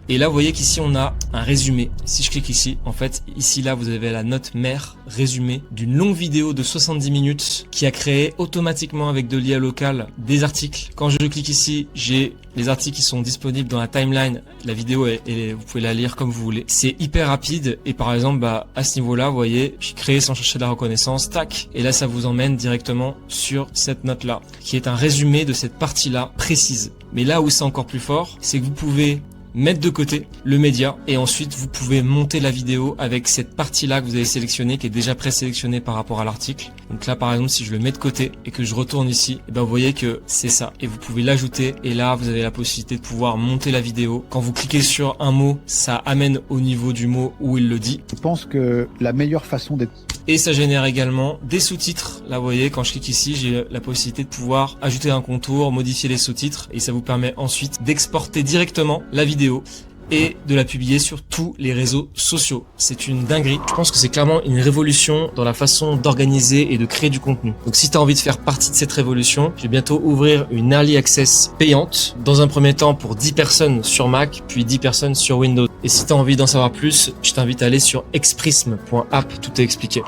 Et là, vous voyez qu'ici, on a un résumé. Si je clique ici, en fait, ici, là, vous avez la note mère résumé d'une longue vidéo de 70 minutes qui a créé automatiquement avec de l'IA locale des articles. Quand je clique ici, j'ai les articles qui sont disponibles dans la timeline. La vidéo vous pouvez la lire comme vous voulez. C'est hyper rapide et par exemple, à ce niveau-là, vous voyez, j'ai créé sans chercher de la reconnaissance, tac. Et là, ça vous emmène directement sur cette note-là, qui est un résumé de cette partie-là précise. Mais là où c'est encore plus fort, c'est que vous pouvez mettre de côté le média et ensuite vous pouvez monter la vidéo avec cette partie là que vous avez sélectionnée qui est déjà présélectionnée par rapport à l'article. Donc là par exemple si je le mets de côté et que je retourne ici, et vous voyez que c'est ça et vous pouvez l'ajouter et là vous avez la possibilité de pouvoir monter la vidéo. Quand vous cliquez sur un mot, ça amène au niveau du mot où il le dit. Je pense que la meilleure façon d'être... Et ça génère également des sous-titres. Là, vous voyez, quand je clique ici, j'ai la possibilité de pouvoir ajouter un contour, modifier les sous-titres et ça vous permet ensuite d'exporter directement la vidéo et de la publier sur tous les réseaux sociaux. C'est une dinguerie. Je pense que c'est clairement une révolution dans la façon d'organiser et de créer du contenu. Donc si tu as envie de faire partie de cette révolution, je vais bientôt ouvrir une Early Access payante. Dans un premier temps pour 10 personnes sur Mac, puis 10 personnes sur Windows. Et si tu as envie d'en savoir plus, je t'invite à aller sur exprism.app, tout est expliqué.